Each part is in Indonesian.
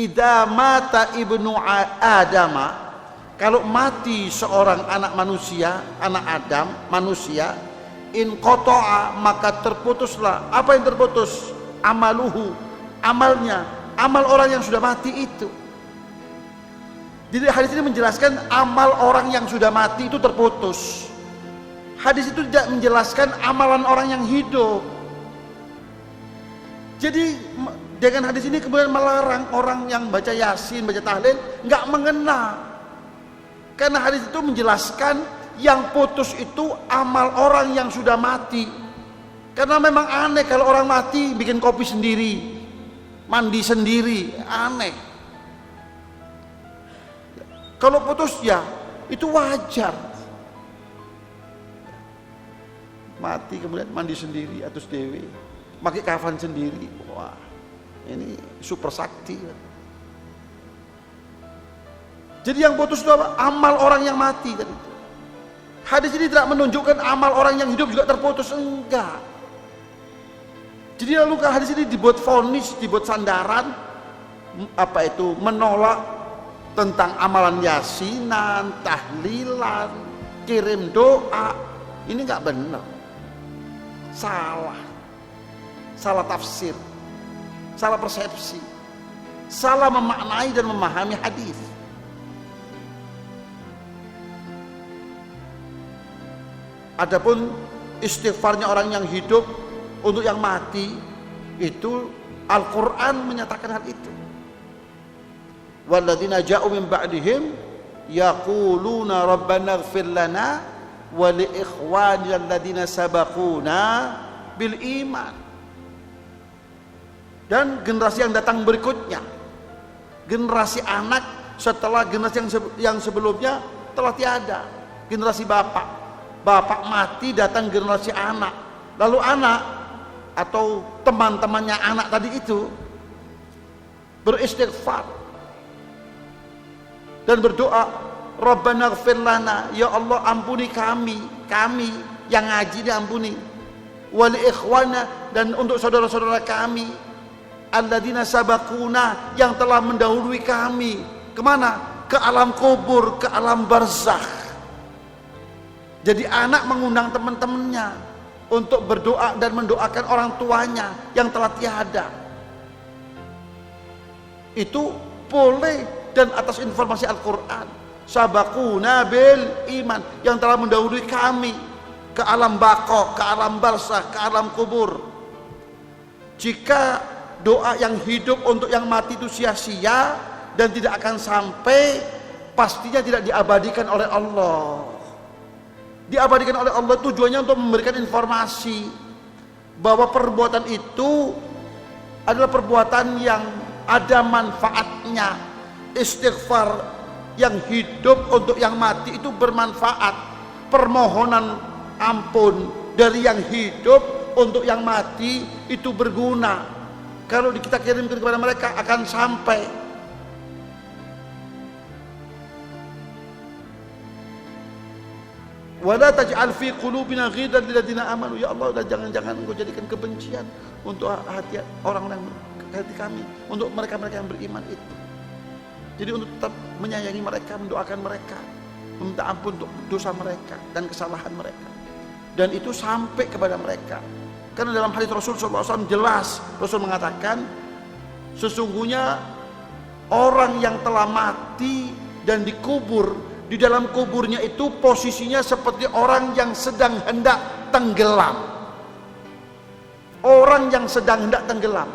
idza mata ibnu adama, kalau mati seorang anak manusia, anak Adam, manusia, in qata'a, maka terputuslah. Apa yang terputus? Amaluhu, amalnya, amal orang yang sudah mati itu. Jadi hadis ini menjelaskan amal orang yang sudah mati itu terputus. Hadis itu tidak menjelaskan amalan orang yang hidup. Jadi dengan hadis ini kemudian melarang orang yang baca Yasin, baca tahlil nggak mengena. Karena hadis itu menjelaskan yang putus itu amal orang yang sudah mati. Karena memang aneh kalau orang mati bikin kopi sendiri, mandi sendiri, aneh. Kalau putus ya itu wajar. Mati kemudian mandi sendiri atau dewi, pakai kafan sendiri. Wah, ini super sakti. Jadi yang putus itu apa? Amal orang yang mati kan itu. Hadis ini tidak menunjukkan amal orang yang hidup juga terputus, enggak. Jadi lalu hadis ini dibuat vonis, dibuat sandaran, apa itu, menolak tentang amalan yasinan, tahlilan, kirim doa. Ini enggak benar. Salah tafsir, salah persepsi, salah memaknai dan memahami hadis. Adapun istighfarnya orang yang hidup untuk yang mati, itu Al-Quran menyatakan hal itu. Walladzina ja'u min ba'dihim yaquluna rabbana ighfir lana wa li ikhwanina alladzina sabaquna bil iman. Dan generasi yang datang berikutnya, generasi anak setelah generasi yang sebelumnya telah tiada, generasi bapak mati, datang generasi anak, lalu anak atau teman-temannya anak tadi itu beristighfar dan berdoa, Rabbana ighfir lana, ya Allah ampuni kami yang ngaji diampuni, wal ikhwana, dan untuk saudara-saudara kami, alladzina sabaquna, yang telah mendahului kami, kemana? Ke alam kubur, ke alam barzakh. Jadi anak mengundang teman-temannya untuk berdoa dan mendoakan orang tuanya yang telah tiada. Itu boleh dan atas informasi Al-Quran. Sabaquna bil iman, yang telah mendahului kami ke alam baqo, ke alam barzakh, ke alam kubur. Jika doa yang hidup untuk yang mati itu sia-sia dan tidak akan sampai, pastinya tidak diabadikan oleh Allah. Diabadikan oleh Allah tujuannya untuk memberikan informasi bahwa perbuatan itu adalah perbuatan yang ada manfaatnya. Istighfar yang hidup untuk yang mati itu bermanfaat. Permohonan ampun dari yang hidup untuk yang mati itu berguna. Kalau kita kirimkan kepada mereka akan sampai. Wala taj'al fi qulubina ghidran lil ladzina amanu, ya Allah, dan jangan Engkau jadikan kebencian untuk hati orang-orang, hati kami, untuk mereka-mereka yang beriman itu. Jadi untuk tetap menyayangi mereka, mendoakan mereka, meminta ampun untuk dosa mereka dan kesalahan mereka, dan itu sampai kepada mereka. Karena dalam hadis Rasul SAW jelas, Rasul mengatakan sesungguhnya orang yang telah mati dan dikubur, di dalam kuburnya itu posisinya seperti orang yang sedang hendak tenggelam. Orang yang sedang hendak tenggelam.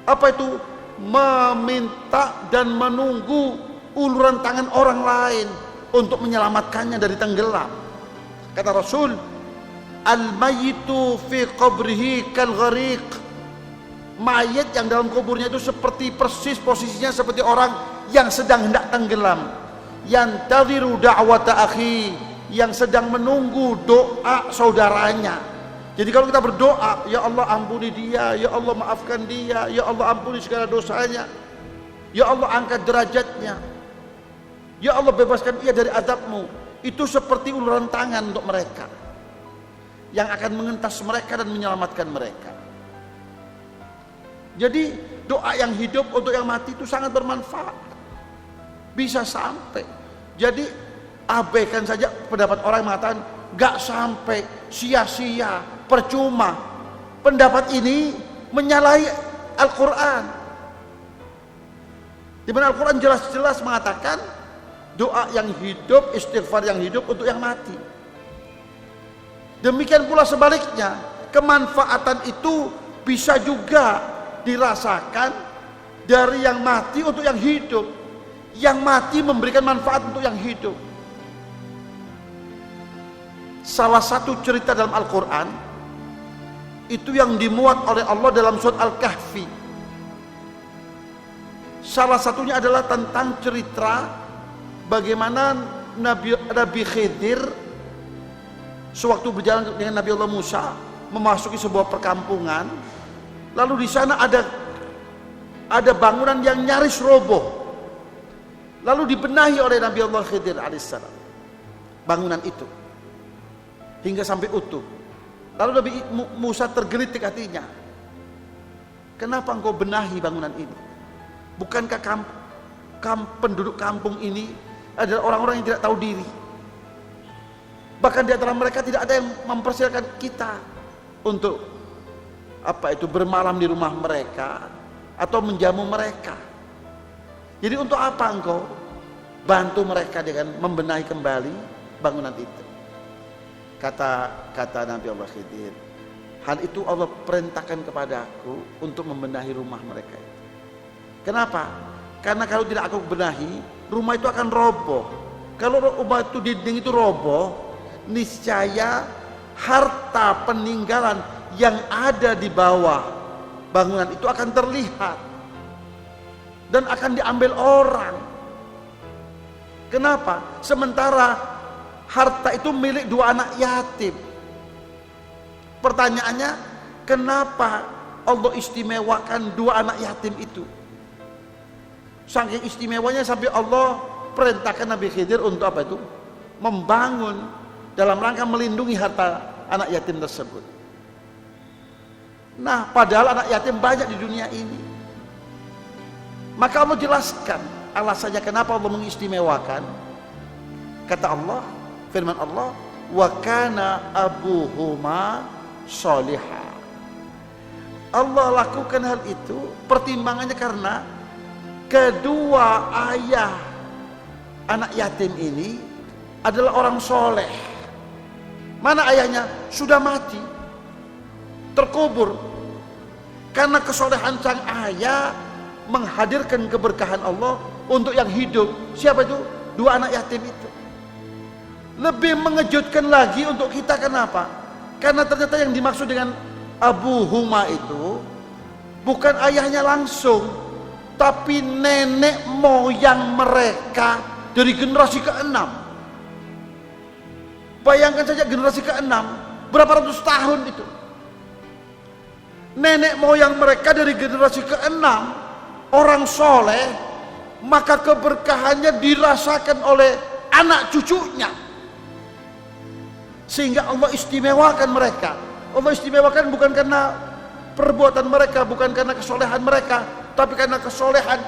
Apa itu? Meminta dan menunggu uluran tangan orang lain untuk menyelamatkannya dari tenggelam. Kata Rasul, al-mayyitu fi qabrihi kal ghariq. Mayat yang dalam kuburnya itu seperti persis posisinya seperti orang yang sedang hendak tenggelam. Yantadhiru da'wata akhi, yang sedang menunggu doa saudaranya. Jadi kalau kita berdoa, ya Allah ampuni dia, ya Allah maafkan dia, ya Allah ampuni segala dosanya, ya Allah angkat derajatnya, ya Allah bebaskan ia dari azabmu, itu seperti uluran tangan untuk mereka yang akan mengentas mereka dan menyelamatkan mereka. Jadi doa yang hidup untuk yang mati itu sangat bermanfaat. Bisa sampai. Jadi abaikan saja pendapat orang yang mengatakan gak sampai, sia-sia, percuma. Pendapat ini menyalahi Al-Quran. Di mana Al-Quran jelas-jelas mengatakan doa yang hidup, istighfar yang hidup untuk yang mati. Demikian pula sebaliknya, kemanfaatan itu bisa juga dirasakan dari yang mati untuk yang hidup. Yang mati memberikan manfaat untuk yang hidup. Salah satu cerita dalam Al-Quran itu yang dimuat oleh Allah dalam surat Al-Kahfi. Salah satunya adalah tentang cerita bagaimana Nabi Khidir sewaktu berjalan dengan Nabi Allah Musa memasuki sebuah perkampungan, lalu di sana ada bangunan yang nyaris roboh, lalu dibenahi oleh Nabi Allah Khidir alaihissalam bangunan itu hingga sampai utuh. Lalu Nabi Musa tergelitik hatinya, kenapa engkau benahi bangunan ini? Bukankah penduduk kampung ini adalah orang-orang yang tidak tahu diri? Bahkan di antara mereka tidak ada yang mempersilakan kita untuk bermalam di rumah mereka atau menjamu mereka. Jadi untuk apa engkau bantu mereka dengan membenahi kembali bangunan itu? Kata Nabi Allah Khidir, hal itu Allah perintahkan kepadaku untuk membenahi rumah mereka itu. Kenapa? Karena kalau tidak aku benahi, rumah itu akan roboh. Kalau rumah itu dinding itu roboh, niscaya harta peninggalan yang ada di bawah bangunan itu akan terlihat dan akan diambil orang. Kenapa? Sementara harta itu milik dua anak yatim. Pertanyaannya, kenapa Allah istimewakan dua anak yatim itu? Saking istimewanya sampai Allah perintahkan Nabi Khidir untuk apa itu? Membangun dalam rangka melindungi harta anak yatim tersebut. Nah, padahal anak yatim banyak di dunia ini. Maka Allah jelaskan alasannya kenapa Allah mengistimewakan. Kata Allah, firman Allah, wa kana abuhuma sholihah. Allah lakukan hal itu pertimbangannya karena kedua ayah anak yatim ini adalah orang soleh. Mana ayahnya? Sudah mati, terkubur. Karena kesolehan sang ayah menghadirkan keberkahan Allah untuk yang hidup. Siapa itu? Dua anak yatim itu. Lebih mengejutkan lagi untuk kita, kenapa? Karena ternyata yang dimaksud dengan Abu Huma itu bukan ayahnya langsung, tapi nenek moyang mereka dari generasi ke-6. Bayangkan saja generasi ke-6, berapa ratus tahun itu. Nenek moyang mereka dari generasi ke-6 orang soleh, maka keberkahannya dirasakan oleh anak cucunya. Sehingga Allah istimewakan mereka. Allah istimewakan bukan karena perbuatan mereka, bukan karena kesolehan mereka, tapi karena kesolehan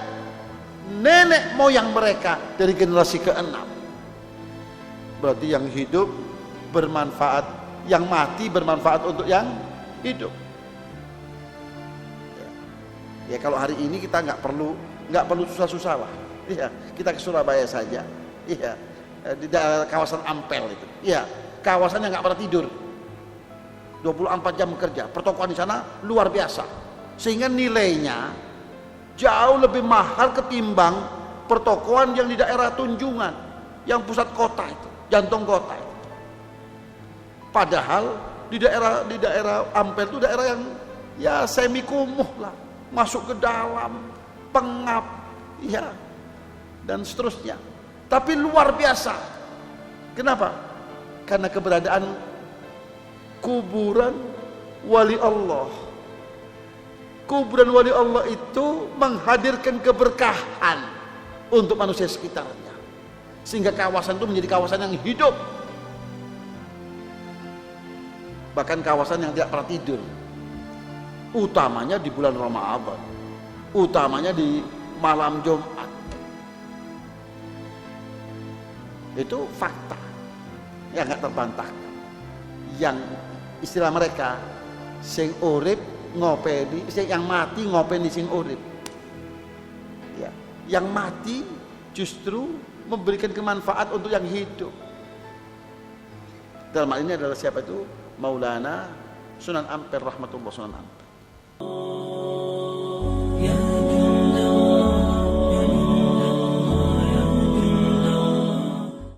nenek moyang mereka dari generasi ke-6. Berarti yang hidup bermanfaat, yang mati bermanfaat untuk yang hidup. Ya kalau hari ini kita nggak perlu susah-susah lah. Ya, kita ke Surabaya saja. Iya, di daerah kawasan Ampel itu. Iya, kawasan yang nggak pernah tidur. 24 jam bekerja. Pertokoan di sana luar biasa. Sehingga nilainya jauh lebih mahal ketimbang pertokoan yang di daerah Tunjungan, yang pusat kota itu, jantung kota itu. Padahal di daerah Ampel itu daerah yang ya semi kumuh lah, masuk ke dalam, pengap, ya, dan seterusnya. Tapi luar biasa. Kenapa? Karena keberadaan kuburan wali Allah. Kuburan wali Allah itu menghadirkan keberkahan untuk manusia sekitarnya, sehingga kawasan itu menjadi kawasan yang hidup. Bahkan kawasan yang tidak pernah tidur, utamanya di bulan Ramadan. utamanya di malam Jumat. Itu fakta yang nggak terbantahkan. Yang istilah mereka sing urip ngopeni, yang mati ngopeni sing urip. Ya, yang mati justru memberikan kemanfaat untuk yang hidup. Dalam hal ini adalah siapa itu? Maulana Sunan Ampel rahmatullah Sunan Ampel.